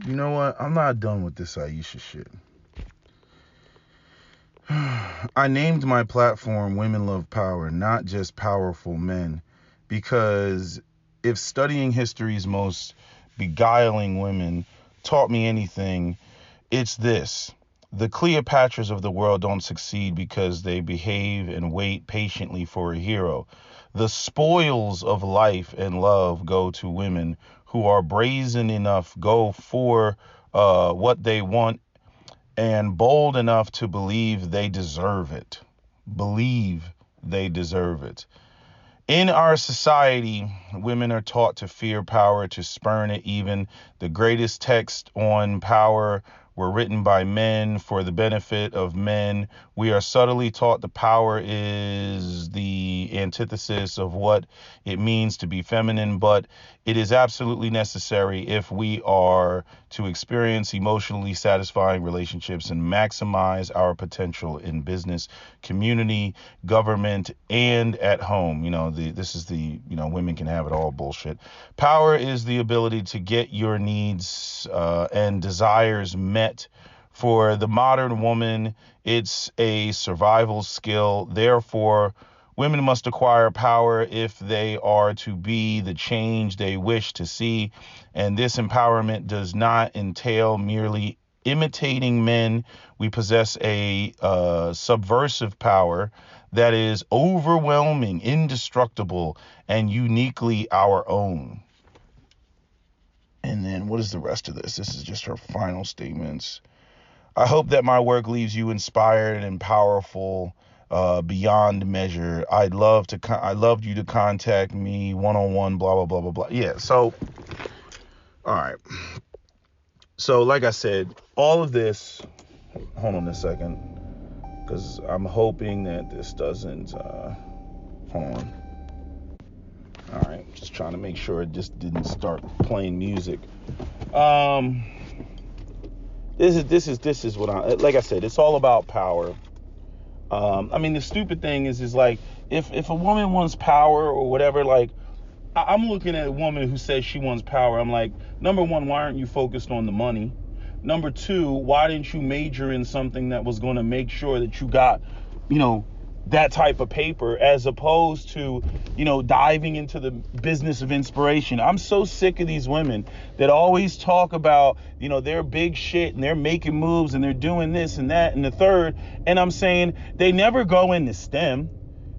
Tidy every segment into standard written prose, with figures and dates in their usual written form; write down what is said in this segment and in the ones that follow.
You know what? I'm not done with this Aisha shit. I named my platform Women Love Power, not just powerful men, because if studying history's most beguiling women taught me anything, it's this. The Cleopatras of the world don't succeed because they behave and wait patiently for a hero. The spoils of life and love go to women who are brazen enough, go for what they want, and bold enough to believe they deserve it. Believe they deserve it. In our society, women are taught to fear power, to spurn it even. The greatest texts on power were written by men for the benefit of men. We are subtly taught the power is the antithesis of what it means to be feminine, but it is absolutely necessary if we are to experience emotionally satisfying relationships and maximize our potential in business, community, government, and at home. This is the women can have it all bullshit. Power is the ability to get your needs and desires met. For the modern woman, it's a survival skill. Therefore, women must acquire power if they are to be the change they wish to see. And this empowerment does not entail merely imitating men. We possess a subversive power that is overwhelming, indestructible, and uniquely our own. And then what is the rest of this? This is just her final statements. I hope that my work leaves you inspired and powerful beyond measure. I'd loved you to contact me one-on-one, blah, blah, blah, blah, blah. Yeah. So, all right. So, like I said, all of this, hold on a second, because I'm hoping that this doesn't, hold on. All right. Just trying to make sure it just didn't start playing music. This is what like I said, it's all about power. The stupid thing is like, if a woman wants power or whatever, like, I'm looking at a woman who says she wants power. I'm like, number one, why aren't you focused on the money? Number two, why didn't you major in something that was going to make sure that you got, that type of paper, as opposed to, diving into the business of inspiration? I'm so sick of these women that always talk about, they're big shit and they're making moves and they're doing this and that and the third. And I'm saying they never go into STEM.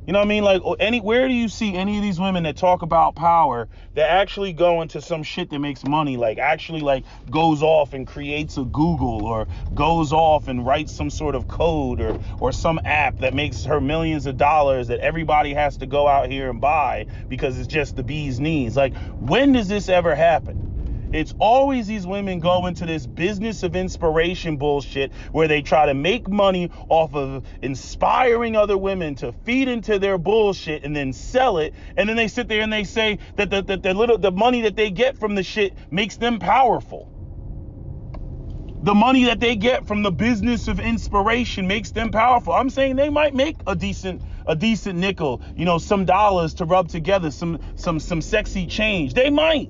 You know what I mean? Like, where do you see any of these women that talk about power that actually go into some shit that makes money, like actually like goes off and creates a Google, or goes off and writes some sort of code, or some app that makes her millions of dollars that everybody has to go out here and buy because it's just the bee's knees? Like, when does this ever happen? It's always these women go into this business of inspiration bullshit where they try to make money off of inspiring other women to feed into their bullshit and then sell it. And then they sit there and they say that the money that they get from the shit makes them powerful. The money that they get from the business of inspiration makes them powerful. I'm saying they might make a decent nickel, some dollars to rub together, some sexy change. They might.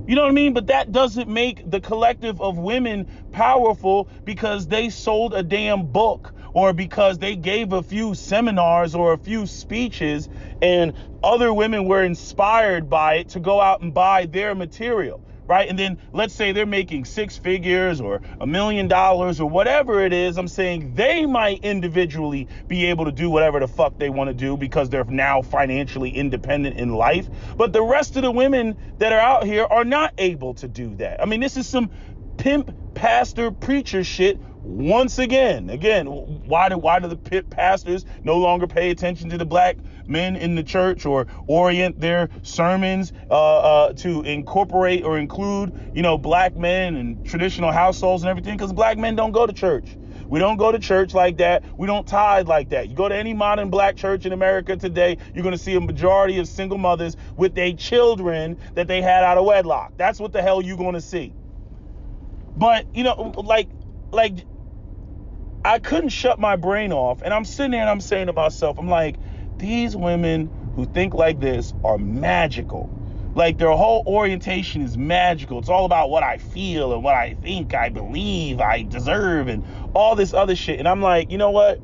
You know what I mean? But that doesn't make the collective of women powerful because they sold a damn book, or because they gave a few seminars or a few speeches and other women were inspired by it to go out and buy their material, right? And then let's say they're making six figures or $1 million or whatever it is. I'm saying they might individually be able to do whatever the fuck they want to do because they're now financially independent in life. But the rest of the women that are out here are not able to do that. I mean, this is some pimp, pastor, preacher shit. Once again, why do the pimp pastors no longer pay attention to the black men in the church, or orient their sermons to incorporate or include, black men and traditional households and everything? Because black men don't go to church. We don't go to church like that. We don't tithe like that. You go to any modern black church in America today, you're going to see a majority of single mothers with their children that they had out of wedlock. That's what the hell you're going to see. But, like I couldn't shut my brain off, and I'm sitting there and I'm saying to myself, I'm like, these women who think like this are magical. Like their whole orientation is magical. It's all about what I feel and what I think, I believe, I deserve, and all this other shit. And I'm like, you know what?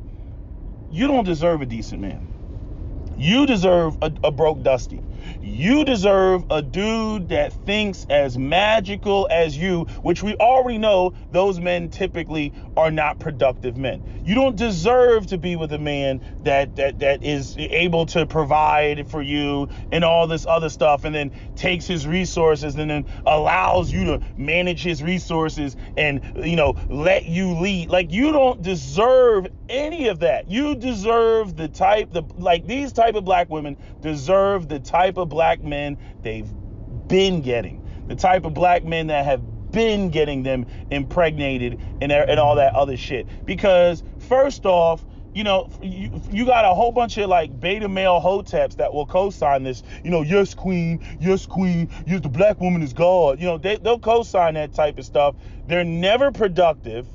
You don't deserve a decent man. You deserve a broke Dusty. You deserve a dude that thinks as magical as you, which we already know those men typically are not productive men. You don't deserve to be with a man that is able to provide for you and all this other stuff, and then takes his resources and then allows you to manage his resources and, you know, let you lead. Like, you don't deserve any of that. You deserve these type of black women deserve the type of black men they've been getting, the type of black men that have been getting them impregnated and all that other shit. Because first off, you know, you got a whole bunch of like beta male hoteps that will co-sign this, you know, yes queen, yes, the black woman is God. You know, they'll co-sign that type of stuff. They're never productive.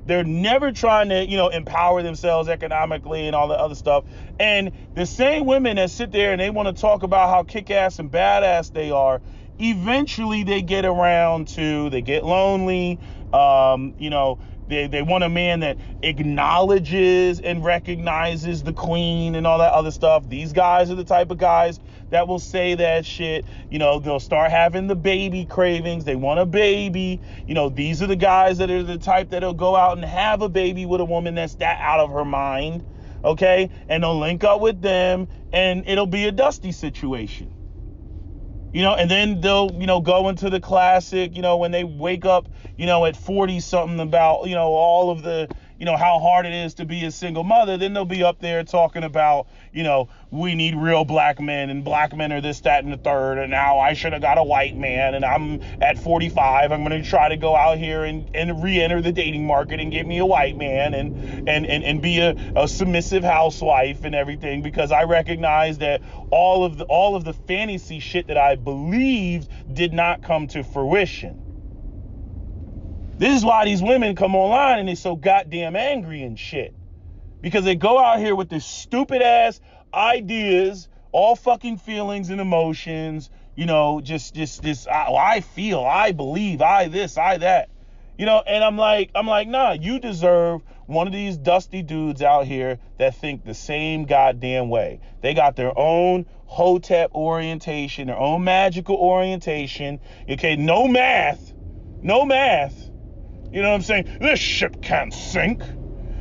They're never trying to, you know, empower themselves economically and all the other stuff. And the same women that sit there and they want to talk about how kick-ass and badass they are, eventually they get lonely. You know, they want a man that acknowledges and recognizes the queen and all that other stuff. These guys are the type of guys that will say that shit. You know, they'll start having the baby cravings. They want a baby. You know, these are the guys that are the type that'll go out and have a baby with a woman that's that out of her mind. Okay? And they'll link up with them and it'll be a Dusty situation. You know, and then they'll, you know, go into the classic, you know, when they wake up, you know, at 40 something about, you know, all of the, you know, how hard it is to be a single mother. Then they'll be up there talking about, you know, we need real black men and black men are this, that, and the third. And now I should have got a white man. And I'm at 45. I'm going to try to go out here and re-enter the dating market and get me a white man and be a submissive housewife and everything, because I recognize that all of the fantasy shit that I believed did not come to fruition. This is why these women come online and they're so goddamn angry and shit. Because they go out here with this stupid ass ideas, all fucking feelings and emotions, you know, just this, I feel, I believe, I this, I that. You know, and I'm like, nah, you deserve one of these Dusty dudes out here that think the same goddamn way. They got their own hotep orientation, their own magical orientation. Okay, no math. You know what I'm saying? This ship can't sink.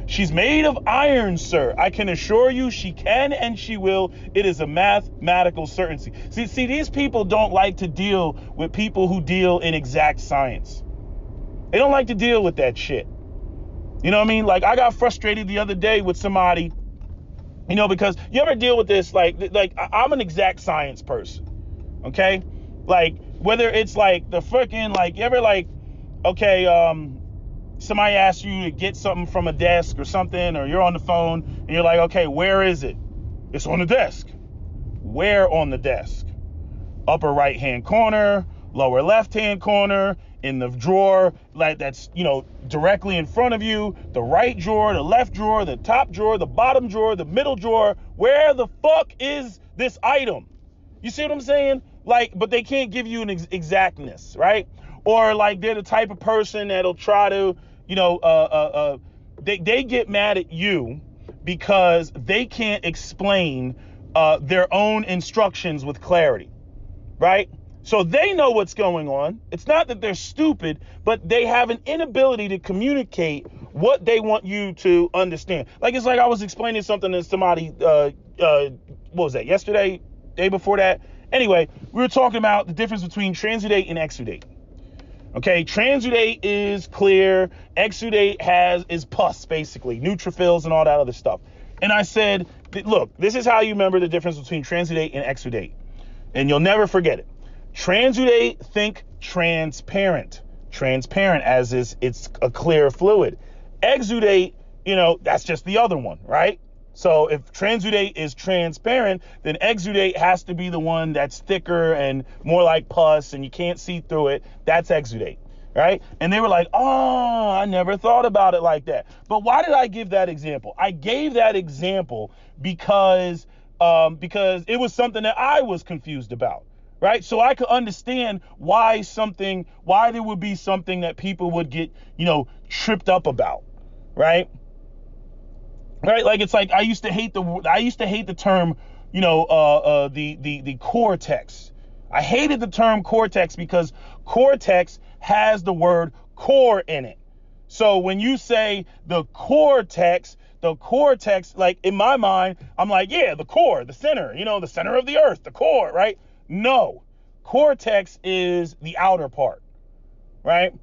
She's made of iron, sir. I can assure you she can and she will. It is a mathematical certainty. See, these people don't like to deal with people who deal in exact science. They don't like to deal with that shit. You know what I mean? Like, I got frustrated the other day with somebody, you know, because you ever deal with this, like I'm an exact science person, okay? Like, whether it's like the freaking, like, you ever like, okay, somebody asks you to get something from a desk or something, or you're on the phone and you're like, okay, where is it? It's on the desk. Where on the desk? Upper right hand corner, lower left hand corner, in the drawer, like that's, you know, directly in front of you, the right drawer, the left drawer, the top drawer, the bottom drawer, the middle drawer. Where the fuck is this item? You see what I'm saying? Like, but they can't give you an exactness, right? Or like they're the type of person that'll try to, you know, they get mad at you because they can't explain their own instructions with clarity, right? So they know what's going on. It's not that they're stupid, but they have an inability to communicate what they want you to understand. Like, it's like I was explaining something to somebody, what was that, yesterday, day before that? Anyway, we were talking about the difference between transudate and exudate. Okay, transudate is clear, exudate is pus, basically, neutrophils and all that other stuff. And I said, look, this is how you remember the difference between transudate and exudate. And you'll never forget it. Transudate, think transparent. Transparent as is, it's a clear fluid. Exudate, you know, that's just the other one, right? So if transudate is transparent, then exudate has to be the one that's thicker and more like pus and you can't see through it. That's exudate, right? And they were like, oh, I never thought about it like that. But why did I give that example? I gave that example because it was something that I was confused about. right? So I could understand why there would be something that people would get, tripped up about, right? Right? Like, it's like I used to hate the term, the cortex. I hated the term cortex because cortex has the word core in it. So when you say the cortex, like in my mind, I'm like, yeah, the core, the center, the center of the earth, the core, right? No, cortex is the outer part, right?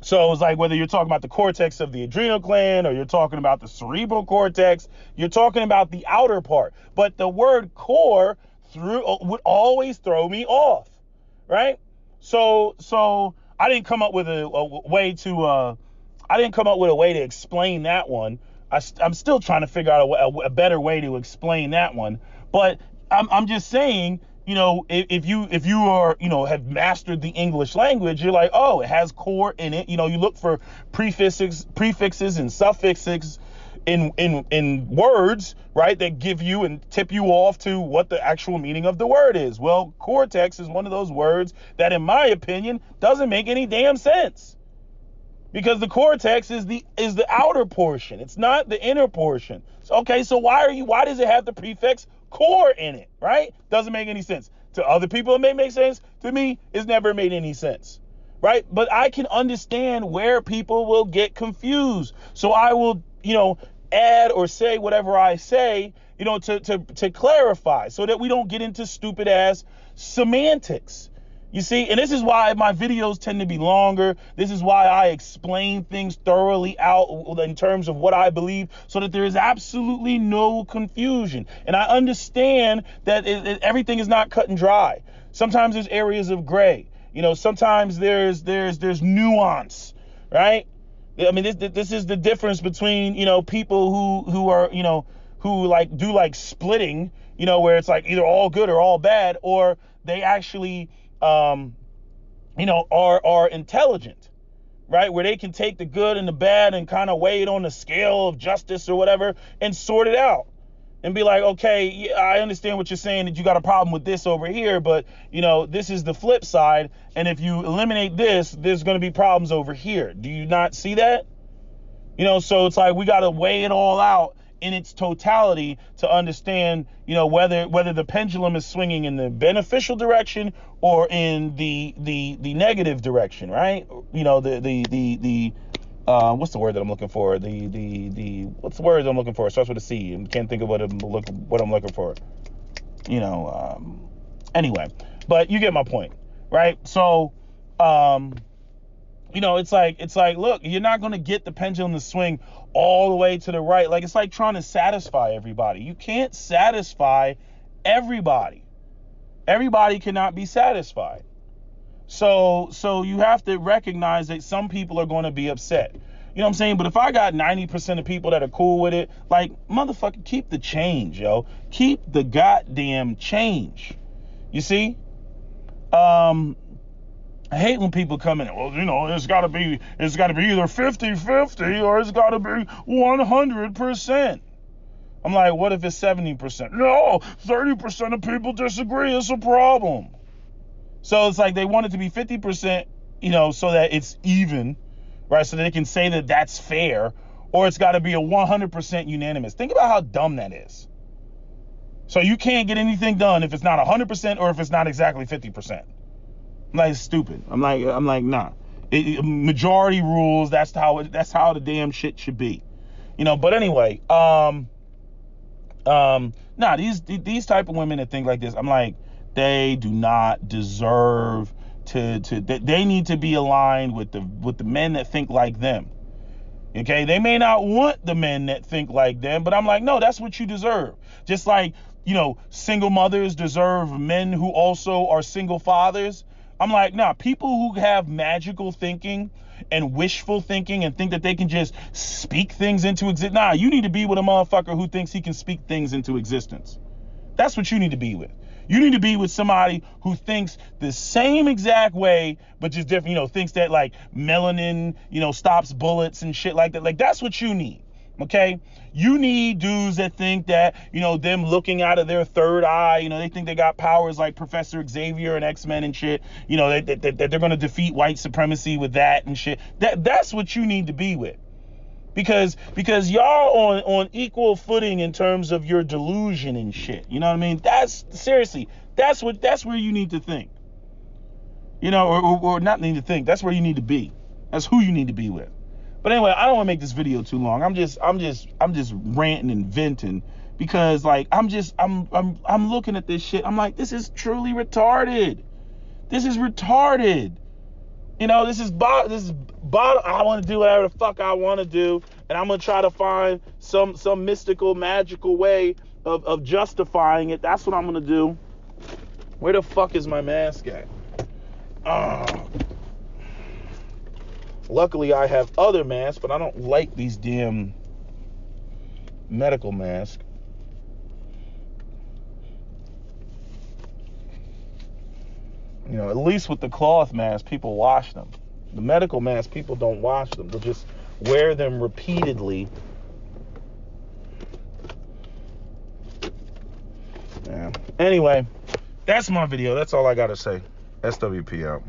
So it's like whether you're talking about the cortex of the adrenal gland or you're talking about the cerebral cortex, you're talking about the outer part. But the word core would always throw me off, right? So I didn't come up with a way to explain that one. I'm still trying to figure out a better way to explain that one. But I'm just saying, if you are, have mastered the English language, you're like, oh, it has core in it. You look for prefixes and suffixes in words, right, that give you and tip you off to what the actual meaning of the word is. Well, cortex is one of those words that, in my opinion, doesn't make any damn sense. Because the cortex is the outer portion. It's not the inner portion. Okay, so why does it have the prefix core in it, right? Doesn't make any sense. To other people, it may make sense. To me, it's never made any sense, right? But I can understand where people will get confused. So I will, add or say whatever I say, to clarify so that we don't get into stupid ass semantics. You see, and this is why my videos tend to be longer. This is why I explain things thoroughly out in terms of what I believe, so that there is absolutely no confusion. And I understand that everything is not cut and dry. Sometimes there's areas of gray. Sometimes there's nuance, right? I mean, this is the difference between, people who are, who like do like splitting, where it's like either all good or all bad, or they actually are intelligent, right? Where they can take the good and the bad and kind of weigh it on the scale of justice or whatever and sort it out and be like, okay, yeah, I understand what you're saying, that you got a problem with this over here, but this is the flip side. And if you eliminate this, there's going to be problems over here. Do you not see that? So it's like we got to weigh it all out in its totality to understand, whether the pendulum is swinging in the beneficial direction or in the negative direction, right? What's the word that I'm looking for? What's the word I'm looking for? It starts with a C. I can't think of what I'm looking for. Anyway, but you get my point, right? So, it's like, look, you're not going to get the pendulum to swing all the way to the right. Like, it's like trying to satisfy everybody. You can't satisfy everybody. Everybody cannot be satisfied. So you have to recognize that some people are going to be upset. You know what I'm saying? But if I got 90% of people that are cool with it, like, motherfucker, keep the change, yo. Keep the goddamn change. You see? I hate when people come in, well, it's got to be either 50-50 or it's got to be 100%. I'm like, what if it's 70%? No, 30% of people disagree. It's a problem. So it's like they want it to be 50%, so that it's even, right? So that they can say that that's fair, or it's got to be a 100% unanimous. Think about how dumb that is. So you can't get anything done if it's not 100% or if it's not exactly 50%. I'm like, it's stupid. I'm like, nah. Majority rules. That's how the damn shit should be, But anyway, these type of women that think like this, I'm like, they do not deserve to. They need to be aligned with the men that think like them. Okay, they may not want the men that think like them, but I'm like, no, that's what you deserve. Just like, single mothers deserve men who also are single fathers. I'm like, nah, people who have magical thinking and wishful thinking and think that they can just speak things into existence. Nah, you need to be with a motherfucker who thinks he can speak things into existence. That's what you need to be with. You need to be with somebody who thinks the same exact way, but just different, thinks that like melanin, stops bullets and shit like that. Like, that's what you need, Okay, you need dudes that think that, you know, them looking out of their third eye, you know, they think they got powers like Professor Xavier and X-Men and shit, you know, that they're gonna defeat white supremacy with that and shit. That's what you need to be with, because y'all on equal footing in terms of your delusion and shit. You know what I mean? That's seriously, that's where you need to think. You know, or not need to think. That's where you need to be. That's who you need to be with. But anyway, I don't want to make this video too long. I'm just ranting and venting, because like I'm looking at this shit. I'm like, this is truly retarded. This is retarded. You know, this is bottom. I want to do whatever the fuck I want to do, and I'm gonna try to find some mystical, magical way of justifying it. That's what I'm gonna do. Where the fuck is my mask at? Luckily, I have other masks, but I don't like these damn medical masks. You know, at least with the cloth masks, people wash them. The medical masks, people don't wash them. They'll just wear them repeatedly. Yeah. Anyway, that's my video. That's all I got to say. SWP out.